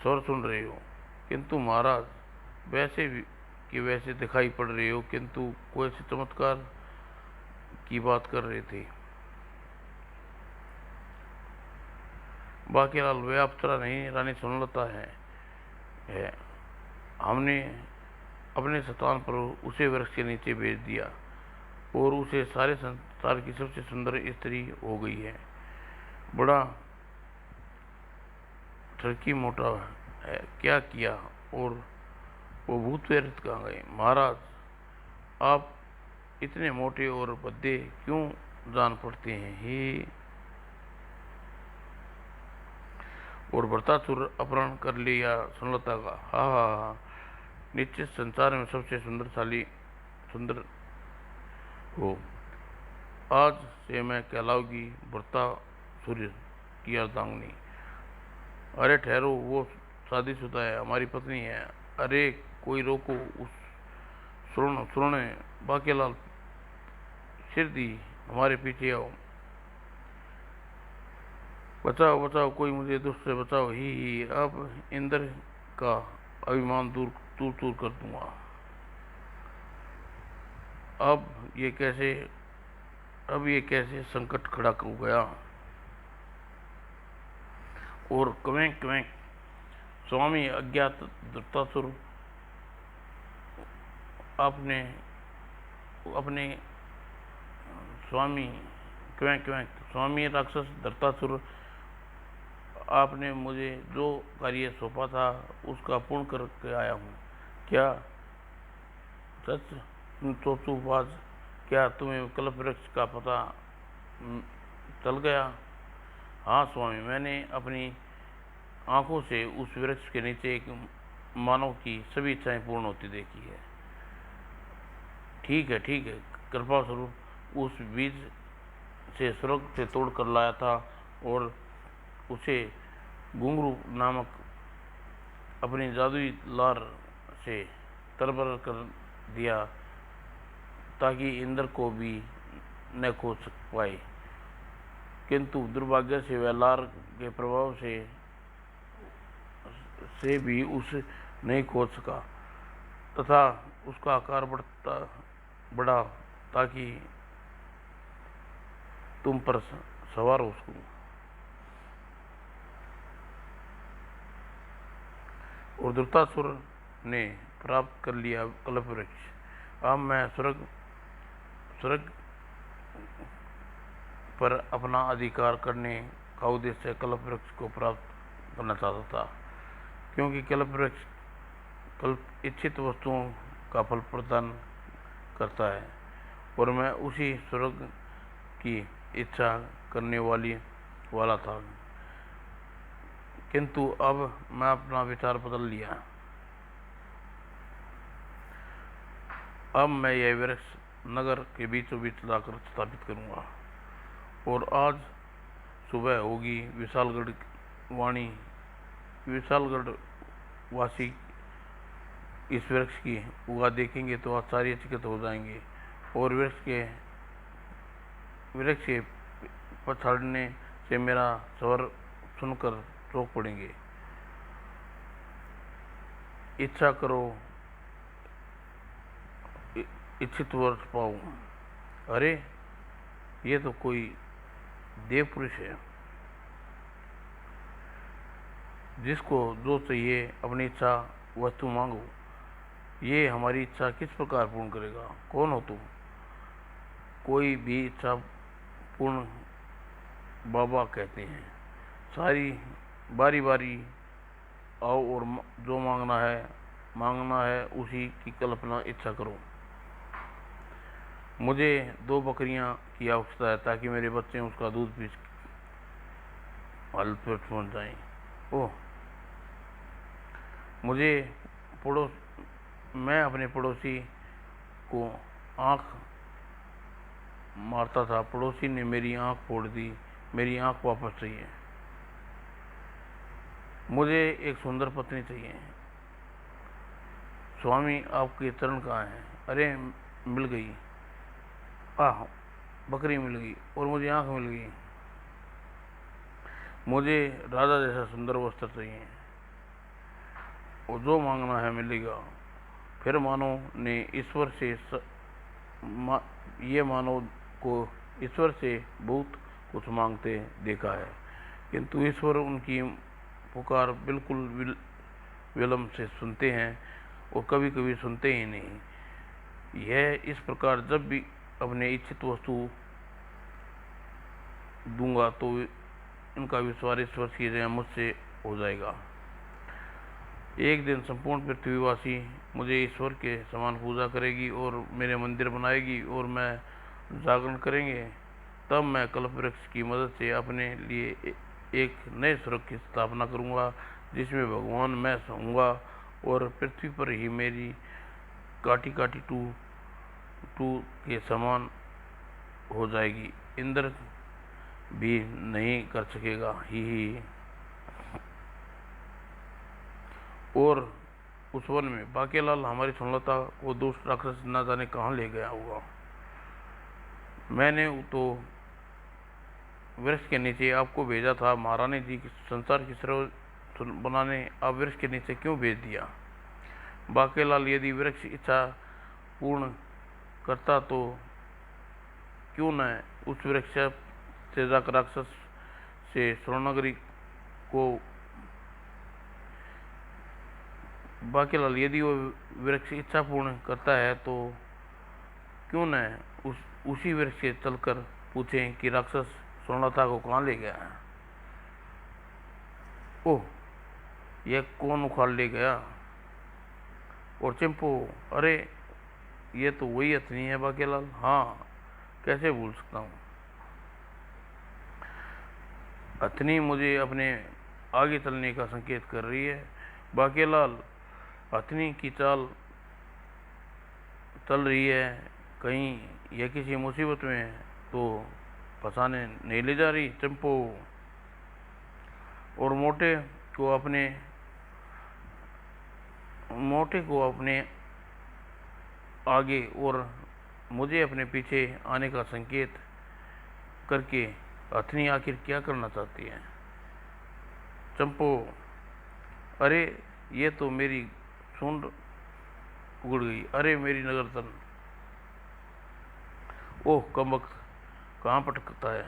स्वर सुन रहे हो। किंतु महाराज, वैसे दिखाई पड़ रहे हो, किंतु कोई से चमत्कार की बात कर रहे थे। बाकीलाल, वे अप्सरा नहीं, रानी सुनलता है। हमने अपने स्थान पर उसे वृक्ष के नीचे भेज दिया और उसे सारे संसार की सबसे सुंदर स्त्री हो गई है। बड़ा ठरकी मोटा है, क्या किया? और वो भूत प्रेत कहाँ गए? महाराज, आप इतने मोटे और भद्दे क्यों जान पड़ते हैं? हे, और वृत्तासुर अपहरण कर लिया सुनलता का। हा, निश्चित संसार में सबसे सुंदर हो। आज से मैं कहलाऊंगी वृत्तासुर की अर्धांगिनी। अरे ठहरो, वो शादीशुदा है, हमारी पत्नी है। अरे कोई रोको उस सुने। बाकीलाल सिर दी, हमारे पीछे आओ, बचाओ बचाओ, कोई मुझे दुष्ट से बचाओ, ही अब इंद्र का अभिमान दूर दूर दूर कर दूंगा। अब ये कैसे अब ये कैसे संकट खड़ा हो गया। और क्वेंक क्वेंक स्वामी अज्ञात दत्तासुर आपने अपने स्वामी क्वेंक क्वेंक स्वामी राक्षस दत्तासुर, आपने मुझे जो कार्य सौंपा था उसका पूर्ण करके आया हूँ। क्या सच चोचूबाज, क्या तुम्हें कल्प वृक्ष का पता चल गया? हाँ स्वामी, मैंने अपनी आंखों से उस वृक्ष के नीचे एक मानव की सभी इच्छाएं पूर्ण होती देखी है। ठीक है, कृपा स्वरूप उस बीज से स्वर्ग से तोड़ कर लाया था और उसे घुंघरू नामक अपनी जादुई लार से तरबतर कर दिया ताकि इंद्र को भी न खोज पाए, किंतु दुर्भाग्य से वह लार के प्रभाव से भी उसे नहीं खोज सका तथा उसका आकार बढ़ा ताकि तुम पर सवार हो सकूं। और दुर्तासुर ने प्राप्त कर लिया कल्प वृक्ष। अब मैं स्वर्ग पर अपना अधिकार करने का उद्देश्य कल्प वृक्ष को प्राप्त करना चाहता था, क्योंकि कल्प वृक्ष कल्प इच्छित वस्तुओं का फल प्रदान करता है और मैं उसी स्वर्ग की इच्छा करने वाला था। किंतु अब मैं अपना विचार बदल लिया। अब मैं यह वृक्ष नगर के बीचों बीच लाकर स्थापित करूंगा और आज सुबह होगी विशालगढ़ वासी इस वृक्ष की उगा देखेंगे तो आश्चर्यचकित हो जाएंगे और वृक्ष के पछाड़ने से मेरा स्वर सुनकर चौंक पड़ेंगे। इच्छा करो, इच्छित वर पाओ। अरे ये तो कोई देव पुरुष है, जिसको जो चाहिए अपनी इच्छा वस्तु मांगो। ये हमारी इच्छा किस प्रकार पूर्ण करेगा? कौन हो तुम? कोई भी इच्छा पूर्ण बाबा कहते हैं। सारी बारी बारी आओ और जो मांगना है उसी की कल्पना इच्छा करो। मुझे 2 बकरियां की आवश्यकता है ताकि मेरे बच्चे उसका दूध पी हालत पर पहुँच जाएं। ओह, मैं अपने पड़ोसी को आंख मारता था, पड़ोसी ने मेरी आंख फोड़ दी, मेरी आंख वापस चाहिए। मुझे एक सुंदर पत्नी चाहिए। स्वामी आपके चरण कहाँ हैं? अरे मिल गई, बकरी मिल गई और मुझे आंख मिल गई। मुझे राजा जैसा सुंदर वस्त्र चाहिए और जो मांगना है मिलेगा। फिर मानव ने मानव को ईश्वर से बहुत कुछ मांगते देखा है, किंतु ईश्वर उनकी पुकार बिल्कुल विलंब से सुनते हैं और कभी कभी सुनते ही नहीं। यह इस प्रकार जब भी अपने इच्छित वस्तु दूंगा तो इनका विश्वास ईश्वर की जगह मुझसे हो जाएगा। एक दिन संपूर्ण पृथ्वीवासी मुझे ईश्वर के समान पूजा करेगी और मेरे मंदिर बनाएगी और मैं जागरण करेंगे। तब मैं कल्प वृक्ष की मदद से अपने लिए एक नए स्वर्ग की स्थापना करूंगा, जिसमें भगवान मैं होऊंगा और पृथ्वी पर ही मेरी काटी काटी टू के समान हो जाएगी। इंद्र भी नहीं कर सकेगा ही। और उस वन में बाकेलाल हमारी सुंदरता को दुष्ट राक्षस न जाने कहाँ ले गया होगा। मैंने तो वृक्ष के नीचे आपको भेजा था महारानी जी की संसार की सर्व बनाने, आप वृक्ष के नीचे क्यों भेज दिया? बांकेलाल, यदि वृक्ष इच्छा पूर्ण करता तो क्यों न उस वृक्ष से जाकर राक्षस से स्वर्णनगरी को बांकेलाल, यदि वो वृक्ष इच्छा पूर्ण करता है तो क्यों न उसी वृक्ष से चलकर पूछें कि राक्षस स्वर्णलता को कहाँ ले गया? ओह, यह कौन उखाड़ ले गया? और चिंपू, अरे ये तो वही अथनी है बांकेलाल। हाँ, कैसे भूल सकता हूँ। अथनी मुझे अपने आगे चलने का संकेत कर रही है। बांकेलाल, अथनी की चाल चल रही है, कहीं यह किसी मुसीबत में तो फंसाने नहीं ले जा रही? चंपू, और मोटे को अपने आगे और मुझे अपने पीछे आने का संकेत करके अथनी आखिर क्या करना चाहती है? चंपू, अरे ये तो मेरी सूंड उगड़ गई, अरे मेरी नजर तन, ओह कमबख्त, कहाँ पटकता है?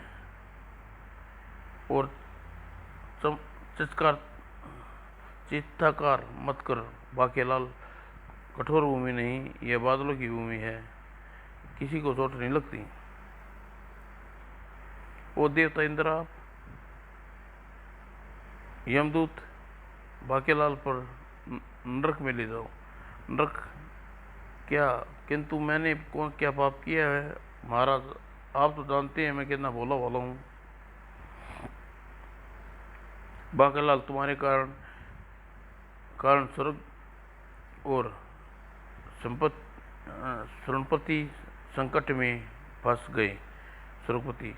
और चित्ताकार मत कर बांकेलाल, कठोर भूमि नहीं, यह बादलों की भूमि है, किसी को चोट नहीं लगती। ओ देवता इंद्र, आप यमदूत बांकेलाल पर नरक में ले जाओ। नरक क्या? किंतु मैंने कौन क्या पाप किया है महाराज? आप तो जानते हैं मैं कितना भोला भाला हूँ। बांकेलाल, तुम्हारे कारण स्वर्ग और स्वर्णपति संकट में फंस गए। स्वर्गपति,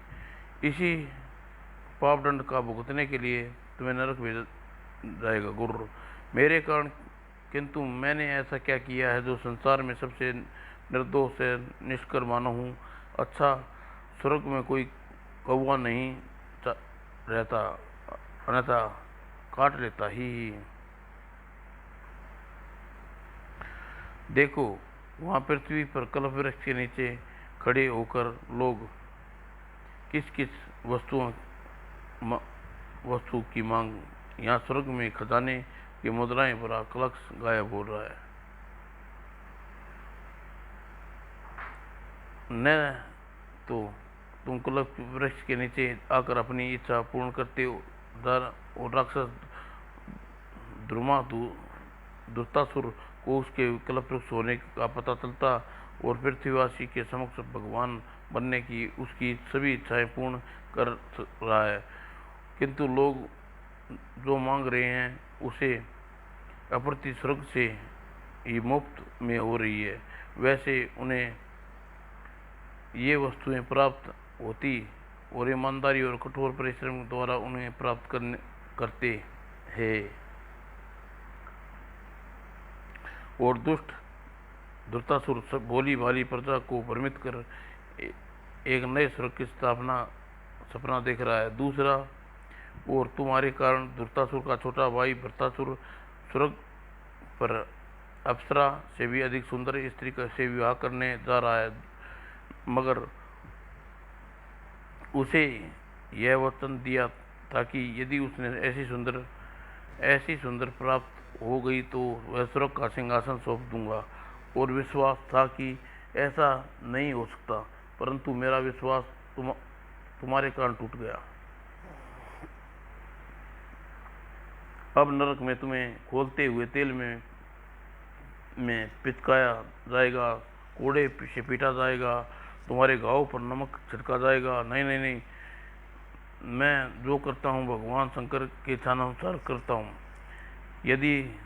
इसी पापदंड का भुगतने के लिए तुम्हें नरक भेजा जाएगा गुरु, मेरे कारण। किंतु मैंने ऐसा क्या किया है जो संसार में सबसे निर्दोष से निष्कर माना हूँ? अच्छा, स्वर्ग में कोई कौवा नहीं रहता, अन्यथा काट लेता ही। देखो, वहाँ पृथ्वी पर कल्प वृक्ष के नीचे खड़े होकर लोग किस किस वस्तु की मांग, यहाँ स्वर्ग में खजाने की मुद्राएं भरा कलश गायब हो रहा है। न तो तुम कल्प वृक्ष के नीचे आकर अपनी इच्छा पूर्ण करते हो और राक्षस दुर्तासुर को उसके कल्पवृक्ष होने का पता चलता और पृथ्वीवासी के समक्ष भगवान बनने की उसकी सभी इच्छाएं पूर्ण कर रहा है। किंतु लोग जो मांग रहे हैं उसे अप्रति स्वर्ग से ही मुफ्त में हो रही है, वैसे उन्हें ये वस्तुएं प्राप्त होती और ईमानदारी और कठोर परिश्रम द्वारा उन्हें प्राप्त करते हैं। और दुष्ट दुर्तासुर भोली भाली प्रजा को भ्रमित कर एक नए स्वर्ग की सपना देख रहा है। दूसरा और तुम्हारे कारण दुर्तासुर का छोटा भाई भ्रतासुर स्वर्ग पर अप्सरा से भी अधिक सुंदर स्त्री से विवाह करने जा रहा है, मगर उसे यह वचन दिया था कि यदि उसने ऐसी सुंदर प्राप्त हो गई तो वह स्वर्ग का सिंहासन सौंप दूंगा। और विश्वास था कि ऐसा नहीं हो सकता, परंतु मेरा विश्वास तुम्हारे कारण टूट गया। अब नरक में तुम्हें खोलते हुए तेल में पिचकाया जाएगा, कोड़े से पीटा जाएगा, तुम्हारे घाव पर नमक छिड़का जाएगा। नहीं नहीं नहीं, मैं जो करता हूँ भगवान शंकर के इच्छानुसार करता हूँ। यदि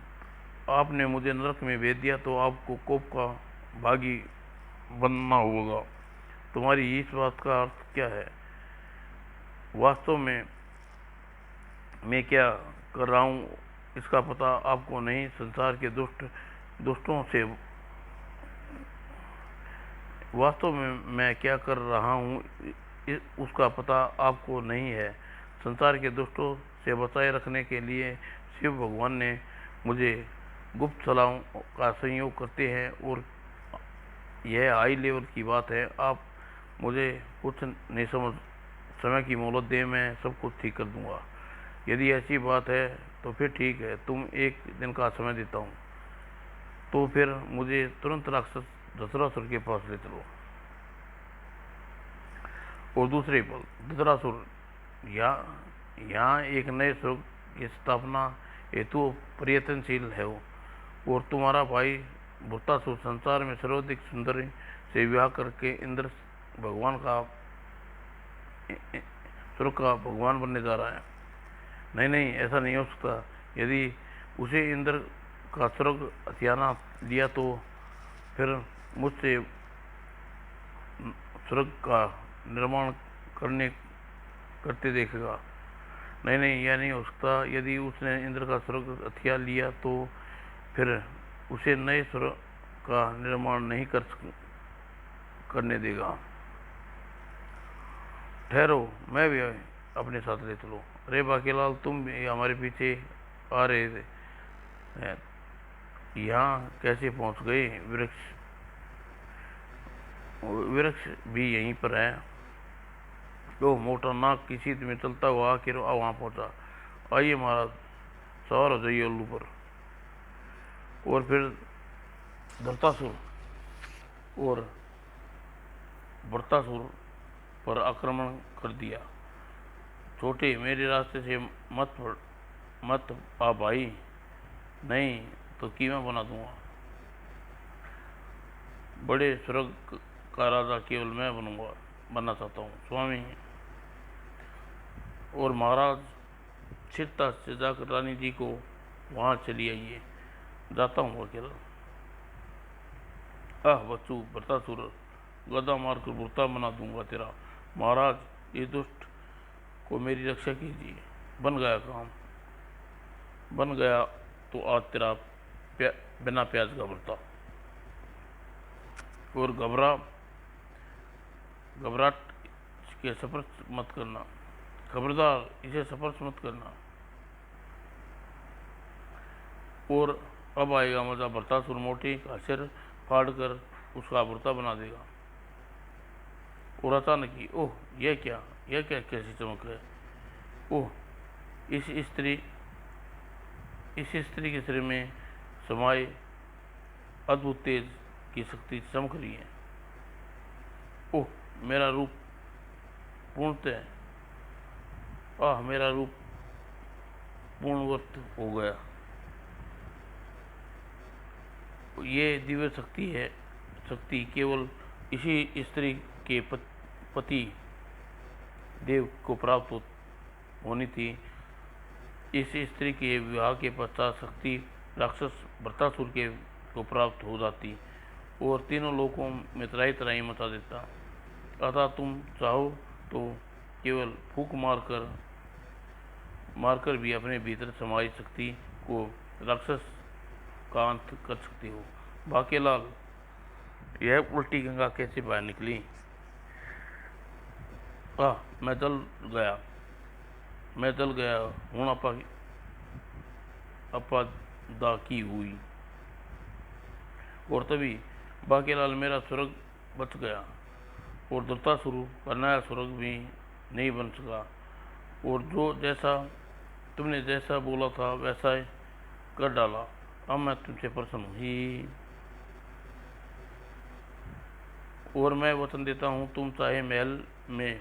आपने मुझे नरक में भेज दिया तो आपको कोप का भागी बनना होगा। तुम्हारी इस बात का अर्थ क्या है? वास्तव में मैं क्या कर रहा हूँ इसका पता आपको नहीं। संसार के दुष्टों से वास्तव में मैं क्या कर रहा हूँ उसका पता आपको नहीं है। संसार के दुष्टों से बचाए रखने के लिए शिव भगवान ने मुझे गुप्त सलाहों का संयोग करते हैं, और यह हाई लेवल की बात है। आप मुझे कुछ नहीं समझ, समय की मोहलत दे, मैं सब कुछ ठीक कर दूंगा। यदि ऐसी बात है तो फिर ठीक है, तुम एक दिन का समय देता हूँ। तो फिर मुझे तुरंत राक्षस दशरासुर के पास ले चलो। और दूसरे पल दशरासुर यहाँ एक नए स्वर्ग की स्थापना हेतु प्रयत्नशील है, और तुम्हारा भाई वृत्तासुर संसार में सर्वाधिक सुंदरी से विवाह करके इंद्र भगवान का स्वर्ग का भगवान बनने जा रहा है। नहीं नहीं, ऐसा नहीं हो सकता। यदि उसे इंद्र का स्वर्ग हथियाना दिया तो फिर मुझसे स्वर्ग का निर्माण करते देखेगा। नहीं नहीं, यह नहीं हो सकता। यदि उसने इंद्र का स्वर्ग हथिया लिया तो फिर उसे नए स्वर्ग का निर्माण नहीं करने देगा। ठहरो, मैं भी अपने साथ ले चलो। अरे बाकीलाल, तुम भी हमारे पीछे आ रहे थे, यहाँ कैसे पहुँच गए? वृक्ष भी यहीं पर है। तो मोटा नाक की सीध में चलता हुआ आखिर वहाँ पहुँचा। आइए महाराज, सवार हो जाइए उल्लू पर। और फिर धरतासुर और वृत्तासुर पर आक्रमण कर दिया। छोटे, मेरे रास्ते से मत आ भाई, नहीं तो कीमा बना दूंगा। बड़े स्वर्ग का राजा केवल मैं बनना चाहता हूँ स्वामी। और महाराज, छिड़ता से जाकर रानी जी को वहाँ चली आइए। जाता हूँ अकेला। आह बच्चू वृत्तासुर, गदा मारकर बुर्ता बना दूंगा तेरा। महाराज, ये दुष्ट को मेरी रक्षा कीजिए। बन गया काम, बन गया तो आज तेरा बिना प्याज का बुर्ता। और घबराहट के स्पर्श मत करना, खबरदार इसे स्पर्श मत करना। और अब आएगा मजा। वृत्तासुर मोटी का सिर फाड़ कर उसका बुर्ता बना देगा। और अचानक ही, ओह यह क्या कैसी चमक है! ओह, इस स्त्री के सिर में समाये अद्भुत तेज की शक्ति चमक रही है। ओह, मेरा रूप पूर्णतः, मेरा रूप पूर्णवत हो गया। ये दिव्य शक्ति केवल इसी स्त्री के पति देव को प्राप्त होनी थी। इस स्त्री के विवाह के पश्चात शक्ति राक्षस वृत्तासुर को प्राप्त हो जाती और तीनों लोकों में त्राही त्राही मचा देता। अतः तुम चाहो तो केवल फूंक मारकर भी अपने भीतर समाई शक्ति को राक्षस का अंत कर सकती हो। बाकीलाल, यह उल्टी गंगा कैसे बाहर निकली? मैं जल गया हूँ अपदा की हुई। और तभी बाकीलाल, मेरा स्वर्ग बच गया और धृतराष्ट्र का नया स्वर्ग भी नहीं बन सका। और तुमने जैसा बोला था वैसा कर डाला। अब मैं तुमसे प्रसन्न हूँ ही, और मैं वचन देता हूँ, तुम चाहे महल में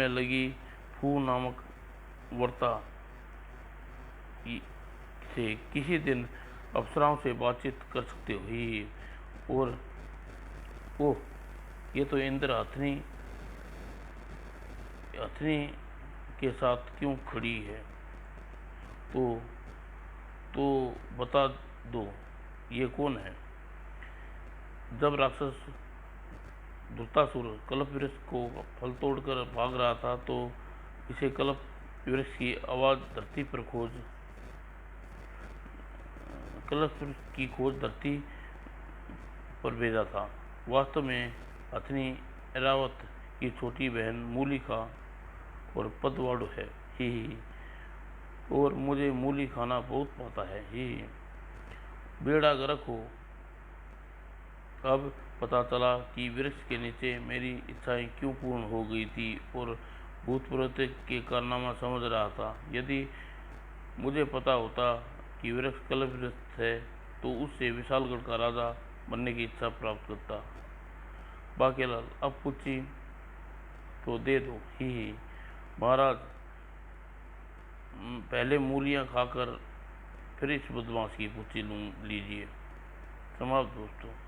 लगी फू नामक वर्ता से किसी दिन अप्सराओं से बातचीत कर सकते हो ही। और ओह, ये तो इंद्र हथनी के साथ क्यों खड़ी है? तो बता दो, ये कौन है? जब राक्षस धृतराष्ट्र कल्प वृक्ष को फल तोड़कर भाग रहा था तो इसे कल्प वृक्ष की आवाज धरती पर कल्पवृक्ष की खोज धरती पर भेजा था। वास्तव में हथनी एरावत की छोटी बहन मूलिका और पतवाड़ू है। ही और मुझे मूली खाना बहुत पड़ता है। ही बेड़ा गर्क हो। अब पता चला कि वृक्ष के नीचे मेरी इच्छाएं क्यों पूर्ण हो गई थी और भूत प्रेत के कारनामा समझ रहा था। यदि मुझे पता होता कि वृक्ष कल्पवृक्ष है तो उससे विशालगढ़ का राजा बनने की इच्छा प्राप्त करता। बाकेलाल, अब कुछ तो दे दो। ही महाराज, पहले मूलियां खाकर फिर इस बदमाश की पूछी लीजिए। समाप्त दोस्तों।